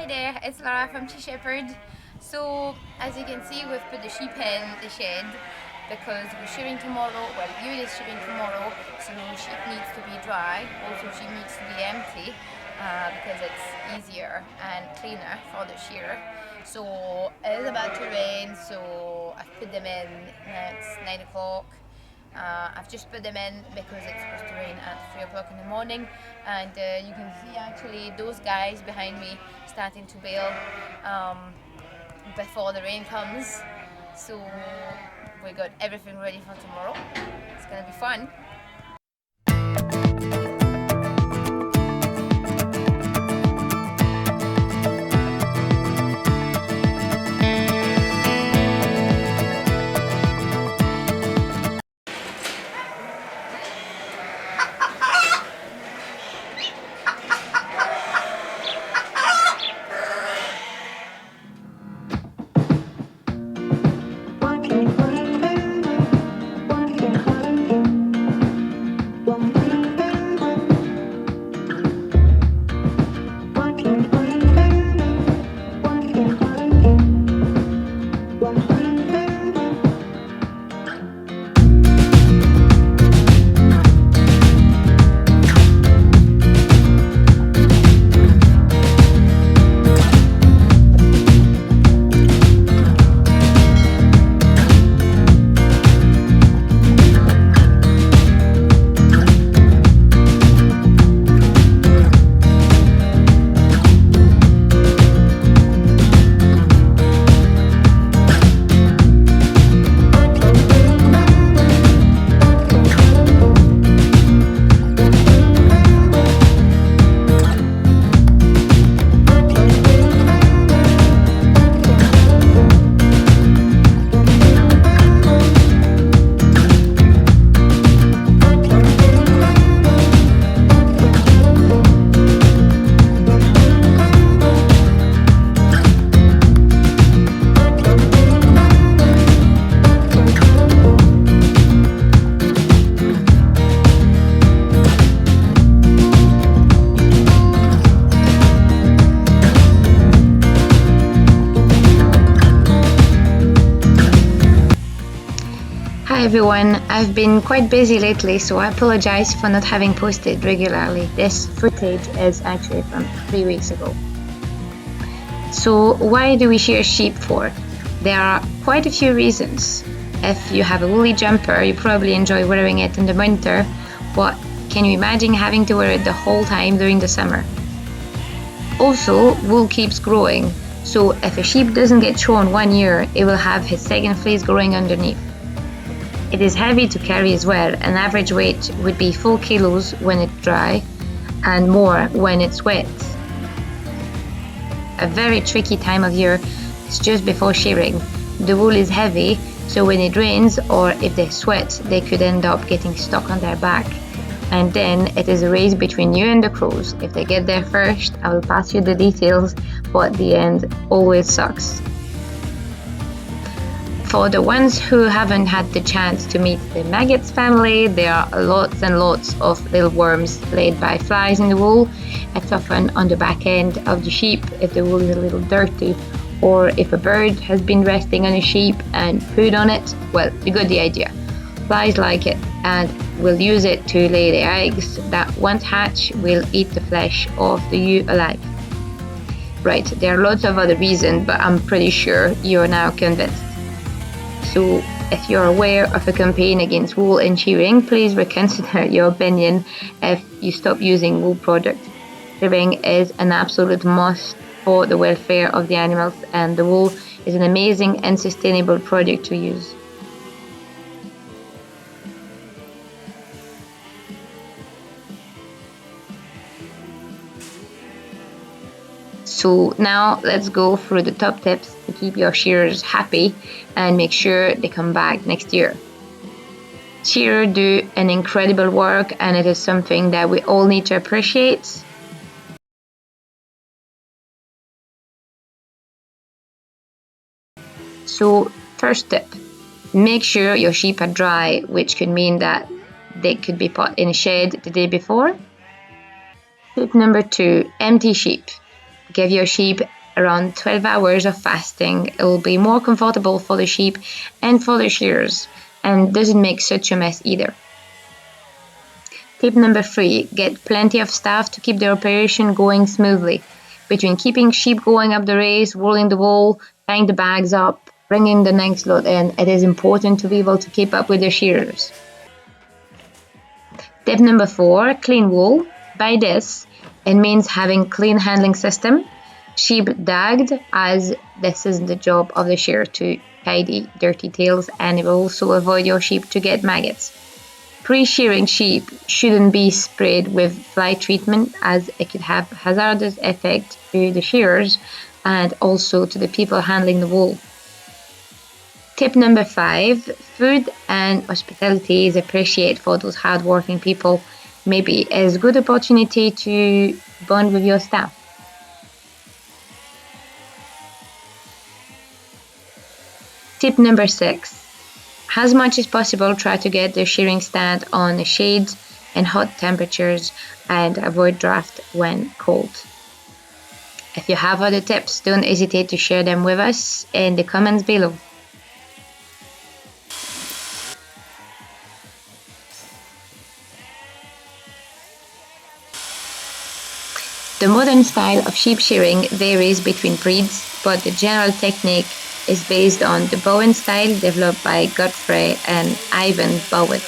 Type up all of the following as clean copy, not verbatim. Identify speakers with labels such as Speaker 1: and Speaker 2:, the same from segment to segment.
Speaker 1: Hi there, it's Lara from HeShears. So as you can see, we've put the sheep in the shed because we're shearing tomorrow. Well, Euan is shearing tomorrow, so sheep needs to be dry. Also, sheep needs to be empty because it's easier and cleaner for the shear. So it is about to rain, so I've put them in. It's 9 o'clock. I've just put them in because it's supposed to rain at 3 o'clock in the morning, and you can see actually those guys behind me starting to bail before the rain comes. So we got everything ready for tomorrow. It's gonna be fun.
Speaker 2: Hi everyone, I've been quite busy lately, so I apologize for not having posted regularly. This footage is actually from 3 weeks ago. So why do we shear sheep for? There are quite a few reasons. If you have a woolly jumper, you probably enjoy wearing it in the winter, but can you imagine having to wear it the whole time during the summer? Also, wool keeps growing, so if a sheep doesn't get shorn 1 year, it will have his second fleece growing underneath. It is heavy to carry as well. An average weight would be 4 kilos when it's dry and more when it's wet. A very tricky time of year is just before shearing. The wool is heavy, so when it rains or if they sweat, they could end up getting stuck on their back. And then it is a race between you and the Cruze. If they get there first, I will pass you the details, but the end always sucks. For the ones who haven't had the chance to meet the maggots family, there are lots and lots of little worms laid by flies in the wool. It's often on the back end of the sheep if the wool is a little dirty, or if a bird has been resting on a sheep and pooed on it. Well, you got the idea. Flies like it and will use it to lay the eggs that once hatch will eat the flesh of the ewe alive. Right, there are lots of other reasons, but I'm pretty sure you're now convinced. So if you're aware of a campaign against wool and shearing, please reconsider your opinion if you stop using wool products. Shearing is an absolute must for the welfare of the animals, and the wool is an amazing and sustainable product to use. So now let's go through the top tips to keep your shearers happy and make sure they come back next year. Shearers do an incredible work, and it is something that we all need to appreciate. So first tip, make sure your sheep are dry, which could mean that they could be put in a shed the day before. Tip number 2, empty sheep. give your sheep around 12 hours of fasting. It will be more comfortable for the sheep and for the shears, and doesn't make such a mess either. Tip number 3, get plenty of staff to keep the operation going smoothly. Between keeping sheep going up the race, rolling the wool, tying the bags up, bringing the next load in, it is important to be able to keep up with the shears. Tip number 4, clean wool. By this, it means having clean handling system. Sheep dagged, as this is the job of the shearer to tidy dirty tails, and it will also avoid your sheep to get maggots. Pre-shearing sheep shouldn't be sprayed with fly treatment, as it could have hazardous effect to the shearers and also to the people handling the wool. Tip number 5, food and hospitality is appreciated for those hard-working people. Maybe it's a good opportunity to bond with your staff. Tip number 6. As much as possible, try to get the shearing stand on the shades and hot temperatures and avoid draft when cold. If you have other tips, don't hesitate to share them with us in the comments below. The modern style of sheep shearing varies between breeds, but the general technique is based on the Bowen style developed by Godfrey and Ivan Bowen.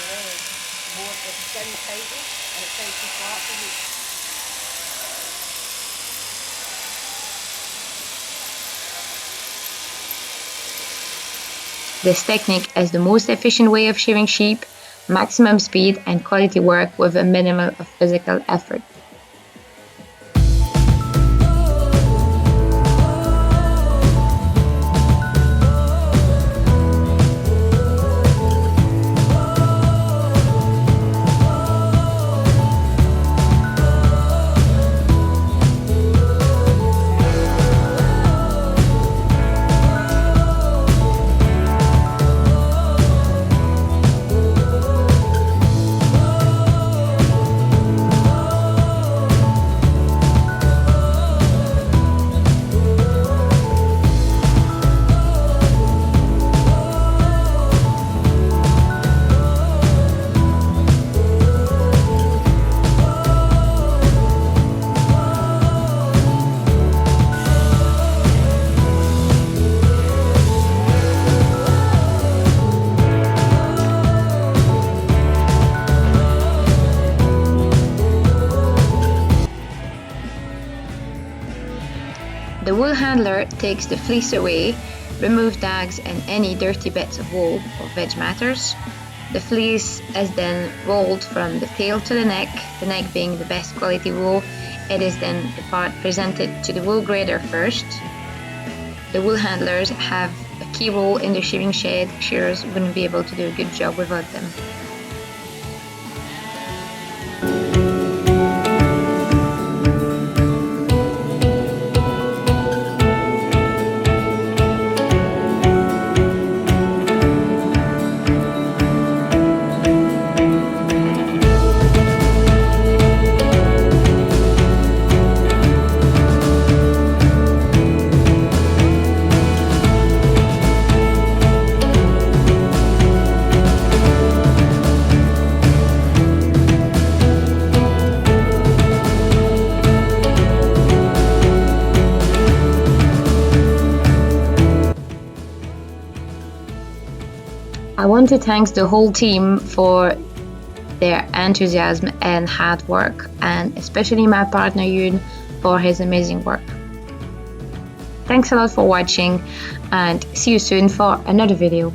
Speaker 2: This technique is the most efficient way of shearing sheep, maximum speed and quality work with a minimum of physical effort. The wool handler takes the fleece away, removes tags and any dirty bits of wool or veg matters. The fleece is then rolled from the tail to the neck being the best quality wool. It is then the part presented to the wool grader first. The wool handlers have a key role in the shearing shed. Shearers wouldn't be able to do a good job without them. I want to thank the whole team for their enthusiasm and hard work, and especially my partner Euan for his amazing work. Thanks a lot for watching, and see you soon for another video.